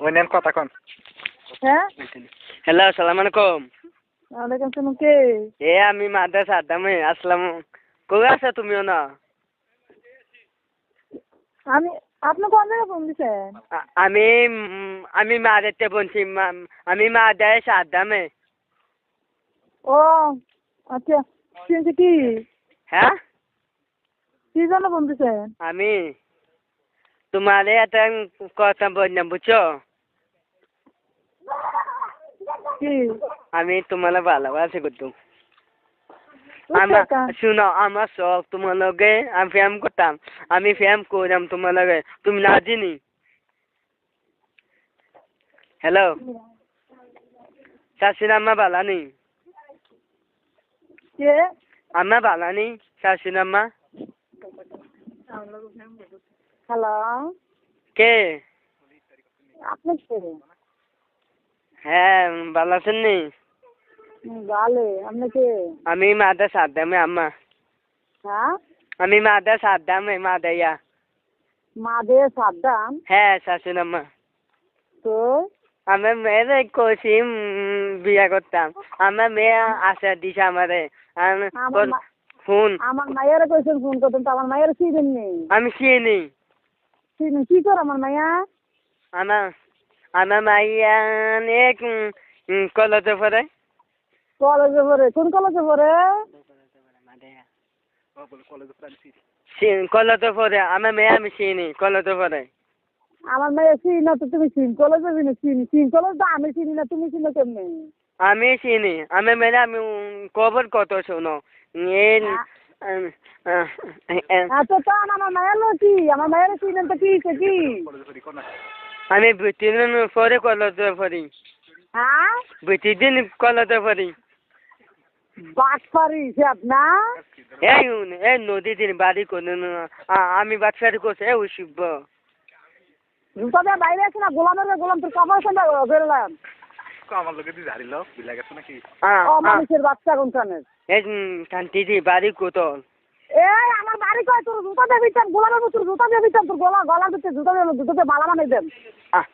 ওনেন কথা কোন হ্যাঁ হ্যালো আসসালামু আলাইকুম ওয়ালাইকুম আসসালাম কে আমি মাদ্রাসা আদামে আসলাম কই আছো তুমিও না আমি আপনি কোন জায়গায় ফোন দিছেন আমি আমি মাদারতে বলছি আমি মাদ্রাসা আদামে ও আচ্ছা শুনছি কি হ্যাঁ কি জন্য ফোন দিছেন আমি তোমারে একটা কথা বললাম বুঝছো কি আমি তোমার ভালোবাসি করতাম বুঝছো শুনো আমার শখ তোমার লগে আমি ফ্যাম করতাম আমি ফ্যাম করলাম তোমার লগে তুমি না চিনি হ্যালো শাশুড়ি আম্মা ভালো নেই কে আম্মা ভালো নেই শাশুড়ি আম্মা হ্যালো কে আপনি কে হ্যাঁ ভালো আছেন নি ভালো আপনি কে আমি মাদ্রাসা আদামে আম্মা হ্যাঁ আমি মাদ্রাসা আদামে মাদাইয়া মাদে সাদ্দাম হ্যাঁ শাশুড়ি আম্মা তো আমার মেয়ের কইছি বিয়া করতাম আমার মেয়ে আশা দিছে আমারে ফোন আমার মায়ের কইছেন ফোন করতেন তো আমার মায়ের চিনেন নেই আমি চিনি চিনেন কি করে আমার মায়া আমার আমার মাইয়া অনেক কলেজে পড়ে কলেজে পড়ে কোন কলেজে পড়ে কলেজে পড়ে আমার মেয়ে আমি চিনি কলেজে পড়ে আমার মেয়ে চিনি না তো তুমি চিন কলেজে চিনি চিন কলেজ তো আমি চিনি না তুমি চিনো কেমনি আমি চিনি আমি মেয়ে আমি খবর কত শোনো আচ্ছা তো আমার মায়ের কি আমার মায়ের চিনেন তো কি কি আমি তিন পরে কলেজে পড়ি হ্যাঁ দিন কলেজে পড়ি বাটপারি হিসাব না এই নদী দিন বাড়ি কোন আমি বাচ্চারি করছি এই শিব জুতা দিয়ে বাইরে আছে না গোলাম তোর কাপড় সঙ্গে বেরোলাম আমার লোকে দিয়ে ঝাড়িল বিলা গেছে নাকি মানুষের বাচ্চা কোনখানে এই শান্তি বাড়ি কত এই আমার বাড়ি কয় তোর জুতা দিয়ে দিতাম গোলামের তোর জুতা দিয়ে দিতাম তোর গলার ভিতরে জুতা দিয়ে বালা বানাই দেন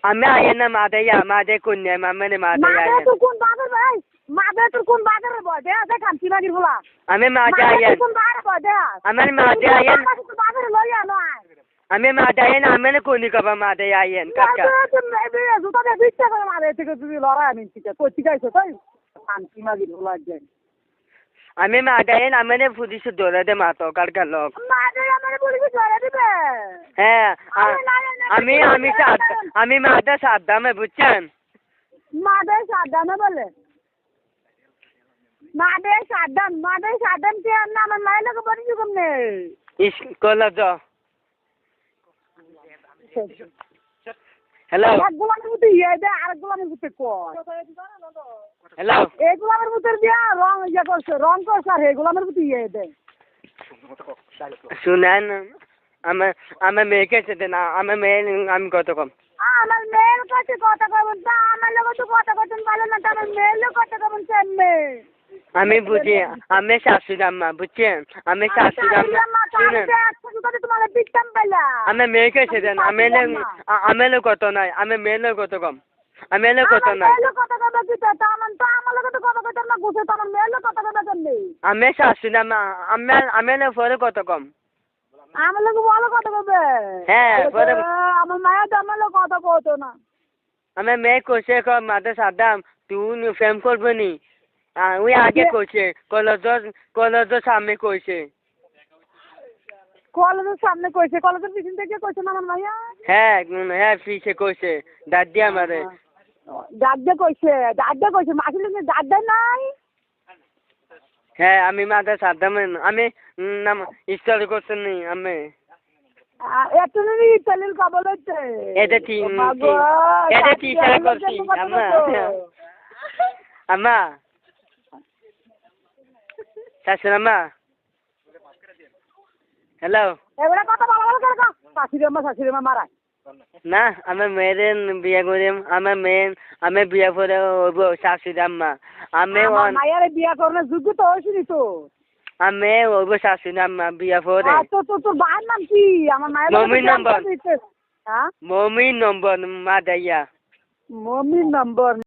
আমি আইন না মাদে কন্যা মানে মাদে তোর কোন বাজার ভাই মাদে তোর কোন বাজারে বয় দে দেখাম কি বাড়ির বলা আমি মাদে আইন কোন বাজারে বয় দে আমার মাদে আইন বাজারে লইয়া নয় আমি মাদে আইন আমি কোনি কবা মাদে আইন কাকা জুতা দিয়ে দিতে করে মাদে থেকে তুমি লড়াই আনি কই ঠিকাইছো তাই শান্তি মাগির বলা যায় আমি মাদে আইন আমি পুলিশ ধরে দে মাতো কারকার লোক মাদে আমারে পুলিশ ধরে দিবে হ্যাঁ আমি মাদে সাদ্দামে বুঝছেন মাদে সাদ্দামে বলে মাদে সাদ্দাম কে না আমার মায়ের লোক বলি কেমনে কলেজ হ্যালো এক গোলামের মধ্যে ইয়ে দে আর গোলামের মধ্যে কয় হ্যালো এই গোলামের মধ্যে দিয়া রং করছে আর এই গোলামের মধ্যে ইয়ে দে শুনেন আমার মেয়েকে সেতে না আমার মেয়ে আমি কত কম আমার মেয়ের কাছে কথা কবেন তা আমার লোক তো কথা কতেন ভালো না আমার মেয়ের লোক কথা কবেন কেমনে আমি বুঝি আমি শাশুড়ি আম্মা বুঝছেন আমি শাশুড়ি আম্মা শুনেন আমি মেয়েকে সেদেন আমি কত নাই আমি মেয়ের কত কম আমি কত নাই আমি শাশুড়ি আম্মা আমি পরে কত কম আমার লোক ভালো কথা কবে হ্যাঁ পরে আমার মায়ের তো আমার লোক কথা কতো না আমি মেয়ে কোসে মাদে সাদ্দাম তুই ফেম করবো নি ওই আগে কইছে কলেজের সামনে কইছে কলেজের সামনে কইছে কলেজের পিছন থেকে কইছে না আমার মাইয়া হ্যাঁ পিছে কইছে দাদি আমারে দাদা কইছে মাসিলে দাদা নাই হ্যাঁ আমি মাদে সাদ্দাম আমি নাম স্টাডি করছি নি আমি এতনি ইতালির কবল হচ্ছে এটা টিচার করছি আম্মা শাশুড়াম্মা হ্যালো এবারে কথা বলা করে শাশুড়ি মারা না আমার মেয়ের বিয়ে করিম আমি বিয়ে করে শাশুড়ি আম্মা আমি মায়ের বিয়ে করার যোগ্য তো হয়েছিলি তো আমি ওইব শাশুড়ি আম্মা বিয়ে করে তোর ভাইয়ের নাম কি আমার মায়ের মমিন নম্বর মা দাইয়া মমির নাম্বার